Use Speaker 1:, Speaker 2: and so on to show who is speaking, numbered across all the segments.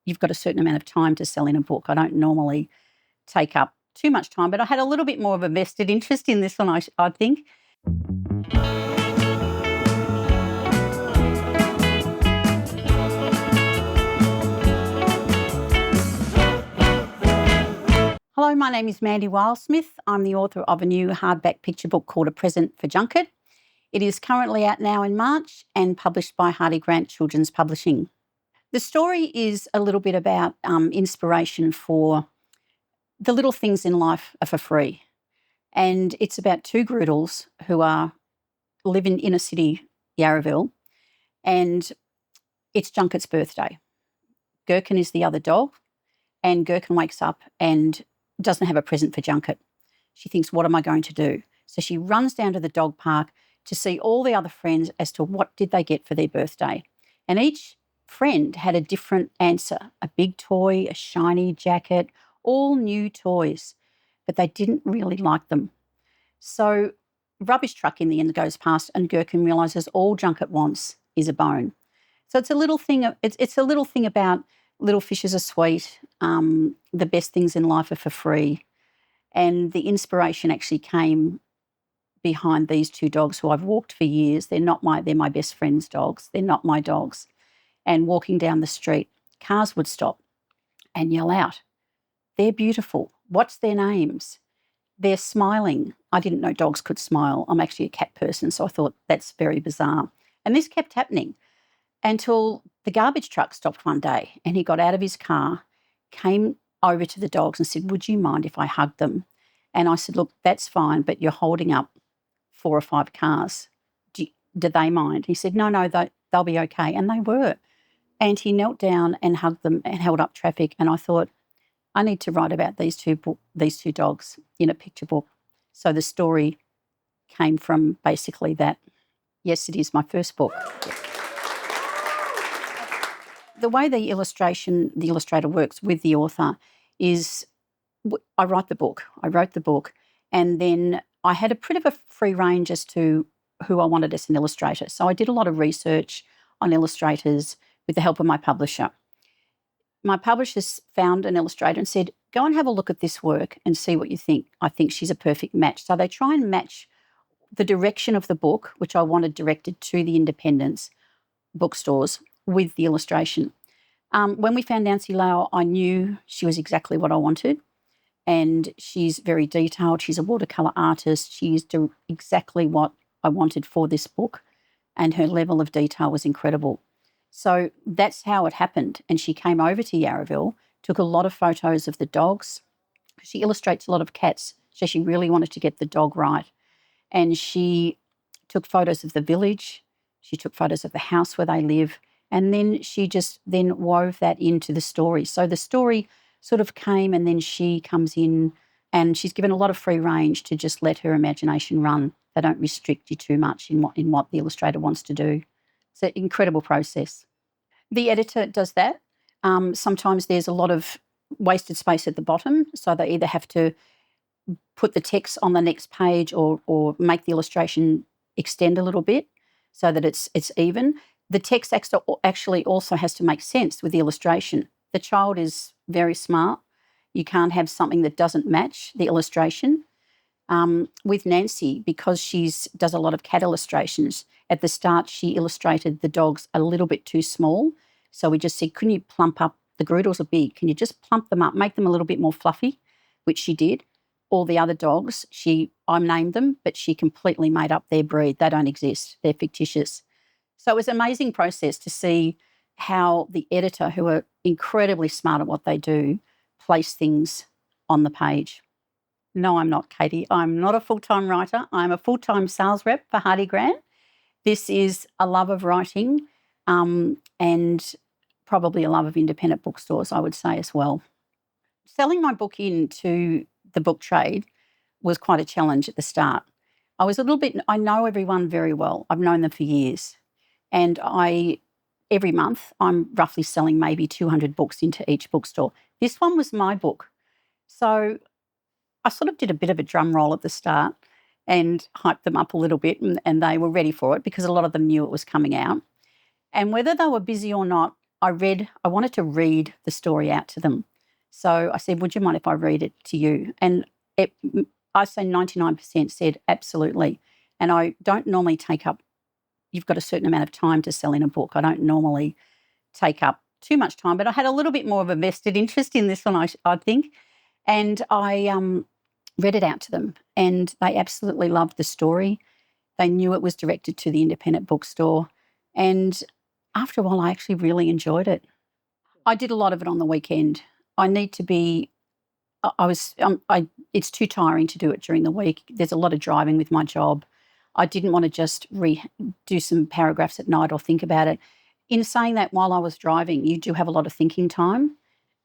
Speaker 1: you've got a certain amount of time to sell in a book. I don't normally take up too much time, but I had a little bit more of a vested interest in this one, I think. Hello, my name is Mandy Wildsmith. I'm the author of a new hardback picture book called A Present for Junket. It is currently out now in March and published by Hardie Grant Children's Publishing. The story is a little bit about inspiration for the little things in life are for free. And it's about two Groodles who live in inner city Yarraville, and it's Junket's birthday. Gherkin is the other dog, and Gherkin wakes up and doesn't have a present for Junket. She thinks, what am I going to do? So she runs down to the dog park to see all the other friends as to what did they get for their birthday. And each friend had a different answer, a big toy, a shiny jacket, all new toys, but they didn't really like them. So rubbish truck in the end goes past and Gherkin realises all Junket wants is a bone. So it's a little thing. It's a little thing about little fishes are sweet. The best things in life are for free. And the inspiration actually came behind these two dogs who I've walked for years. They're my best friend's dogs. They're not my dogs. And walking down the street, cars would stop and yell out, they're beautiful. What's their names? They're smiling. I didn't know dogs could smile. I'm actually a cat person, so I thought that's very bizarre. And this kept happening until the garbage truck stopped one day and he got out of his car, came over to the dogs and said, would you mind if I hugged them? And I said, look, that's fine, but you're holding up 4 or 5 cars. Do they mind? He said, no, they'll be okay. And they were. And he knelt down and hugged them and held up traffic. And I thought, I need to write about these two dogs in a picture book. So the story came from basically that. Yes, it is my first book. The way the illustrator works with the author is I wrote the book, and then I had a bit of a free range as to who I wanted as an illustrator. So I did a lot of research on illustrators with the help of my publisher. My publishers found an illustrator and said, go and have a look at this work and see what you think. I think she's a perfect match. So they try and match the direction of the book, which I wanted directed to the independents bookstores, with the illustration. When we found Nancy Lau, I knew she was exactly what I wanted. And she's very detailed. She's a watercolour artist. She's exactly what I wanted for this book. And her level of detail was incredible. So that's how it happened. And she came over to Yarraville, took a lot of photos of the dogs. She illustrates a lot of cats, so she really wanted to get the dog right. And she took photos of the village. She took photos of the house where they live. And then she just then wove that into the story. So the story sort of came, and then she comes in and she's given a lot of free range to just let her imagination run. They don't restrict you too much in what the illustrator wants to do. It's an incredible process. The editor does that. Sometimes there's a lot of wasted space at the bottom, so they either have to put the text on the next page or make the illustration extend a little bit so that it's even. The text actually also has to make sense with the illustration. The child is very smart. You can't have something that doesn't match the illustration. With Nancy, because she does a lot of cat illustrations, at the start she illustrated the dogs a little bit too small. So we just said, can you plump up, the Groodles are big, can you just plump them up, make them a little bit more fluffy, which she did. All the other dogs, I named them, but she completely made up their breed. They don't exist. They're fictitious. So it was an amazing process to see how the editor, who are incredibly smart at what they do, place things on the page. No, I'm not, Katie. I'm not a full-time writer. I'm a full-time sales rep for Hardie Grant. This is a love of writing and probably a love of independent bookstores, I would say, as well. Selling my book into the book trade was quite a challenge at the start. I know everyone very well. I've known them for years. And every month, I'm roughly selling maybe 200 books into each bookstore. This one was my book. So I sort of did a bit of a drum roll at the start and hyped them up a little bit, and they were ready for it because a lot of them knew it was coming out. And whether they were busy or not, I wanted to read the story out to them. So I said, would you mind if I read it to you? And it, I say 99% said absolutely. And I don't normally take up, you've got a certain amount of time to sell in a book. I don't normally take up too much time, but I had a little bit more of a vested interest in this one, I think. And I read it out to them, and they absolutely loved the story. They knew it was directed to the independent bookstore. And after a while, I actually really enjoyed it. I did a lot of it on the weekend. I need to be, I was, it's too tiring to do it during the week. There's a lot of driving with my job. I didn't want to just do some paragraphs at night or think about it. In saying that, while I was driving, you do have a lot of thinking time.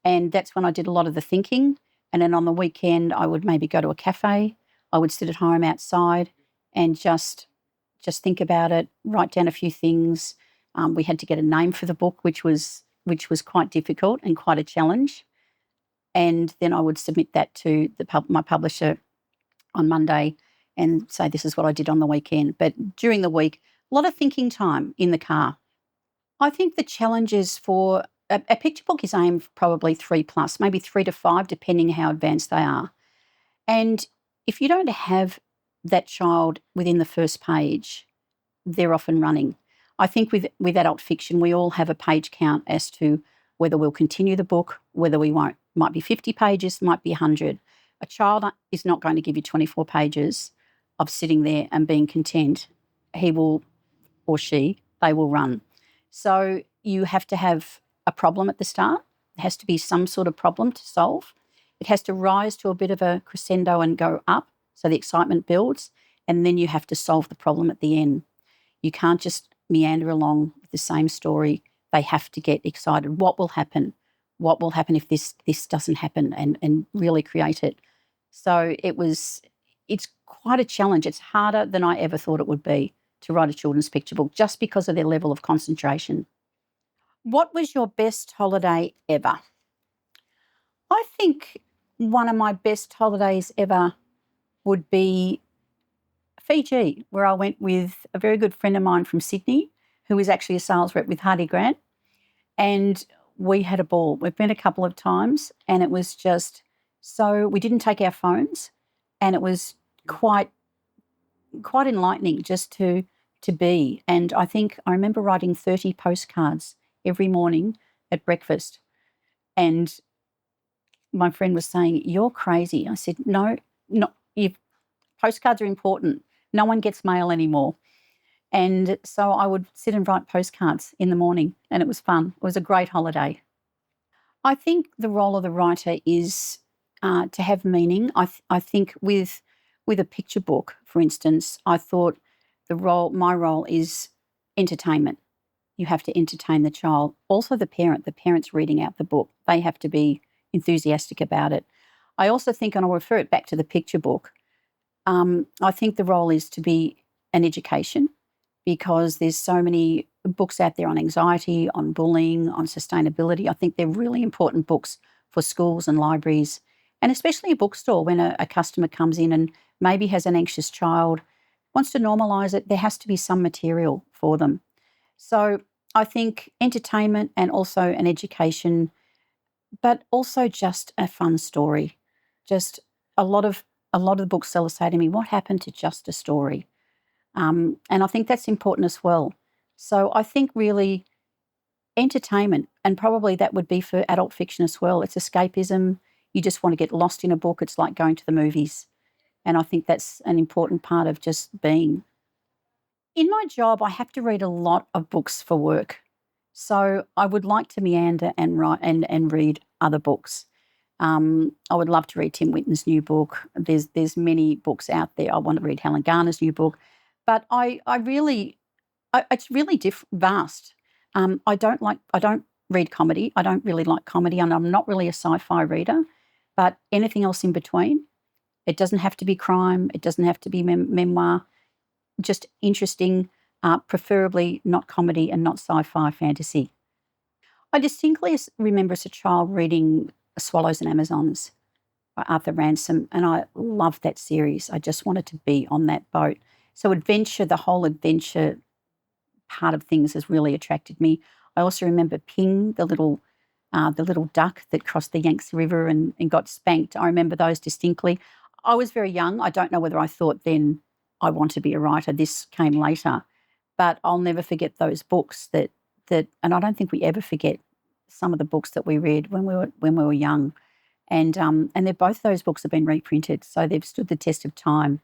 Speaker 1: And that's when I did a lot of the thinking. And then on the weekend, I would maybe go to a cafe. I would sit at home outside and just think about it, write down a few things. We had to get a name for the book, which was quite difficult and quite a challenge. And then I would submit that to my publisher on Monday and say, this is what I did on the weekend. But during the week, a lot of thinking time in the car. I think the challenges for a picture book is aimed for probably 3+, maybe 3 to 5, depending how advanced they are. And if you don't have that child within the first page, they're off and running. I think with adult fiction, we all have a page count as to whether we'll continue the book, whether we won't. Might be 50 pages, might be 100. A child is not going to give you 24 pages of sitting there and being content. He will, or she, they will run. So you have to have a problem at the start. There has to be some sort of problem to solve. It has to rise to a bit of a crescendo and go up, so the excitement builds, and then you have to solve the problem at the end. You can't just meander along with the same story. They have to get excited. What will happen? What will happen if this doesn't happen, and really create it? So it's quite a challenge. It's harder than I ever thought it would be to write a children's picture book, just because of their level of concentration. What was your best holiday ever? I think one of my best holidays ever would be Fiji, where I went with a very good friend of mine from Sydney, who is actually a sales rep with Hardie Grant, and we had a ball. We've been a couple of times, and it was just so, we didn't take our phones, and it was quite enlightening just to be. And I think I remember writing 30 postcards every morning at breakfast. And my friend was saying, "You're crazy." I said, No, postcards are important. No one gets mail anymore. And so I would sit and write postcards in the morning, and it was fun. It was a great holiday. I think the role of the writer is to have meaning. I think with a picture book, for instance, I thought my role is entertainment. You have to entertain the child. Also the parents reading out the book. They have to be enthusiastic about it. I also think, and I'll refer it back to the picture book, I think the role is to be an education, because there's so many books out there on anxiety, on bullying, on sustainability. I think they're really important books for schools and libraries, and especially a bookstore when a customer comes in and maybe has an anxious child, wants to normalise it. There has to be some material for them. So I think entertainment and also an education, but also just a fun story. Just a lot of the booksellers say to me, "What happened to just a story?" And I think that's important as well. So I think really entertainment, and probably that would be for adult fiction as well. It's escapism. You just want to get lost in a book. It's like going to the movies. And I think that's an important part of just being. In my job, I have to read a lot of books for work. So I would like to meander and write and read other books. I would love to read Tim Winton's new book. There's many books out there. I want to read Helen Garner's new book. But it's really vast. I don't read comedy. I don't really like comedy, and I'm not really a sci-fi reader. But anything else in between, it doesn't have to be crime. It doesn't have to be memoir. Just interesting, preferably not comedy and not sci-fi fantasy. I distinctly remember as a child reading Swallows and Amazons by Arthur Ransom, and I loved that series. I just wanted to be on that boat. So adventure, the whole adventure part of things has really attracted me. I also remember Ping, the little duck that crossed the Yangtze River and got spanked. I remember those distinctly. I was very young. I don't know whether I thought then I want to be a writer. This came later. But I'll never forget those books that and I don't think we ever forget some of the books that we read when we were young. And they're both those books have been reprinted, so they've stood the test of time,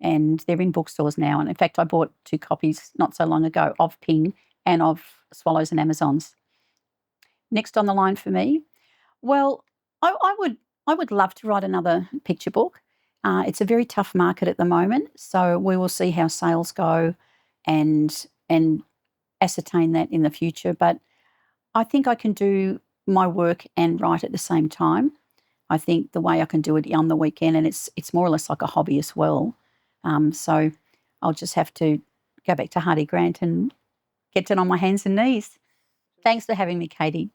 Speaker 1: and they're in bookstores now. And in fact, I bought 2 copies not so long ago of Ping and of Swallows and Amazons. Next on the line for me, well, I would love to write another picture book. It's a very tough market at the moment, so we will see how sales go, and ascertain that in the future. But I think I can do my work and write at the same time. I think the way I can do it on the weekend, and it's more or less like a hobby as well. So I'll just have to go back to Hardie Grant and get down on my hands and knees. Thanks for having me, Katie.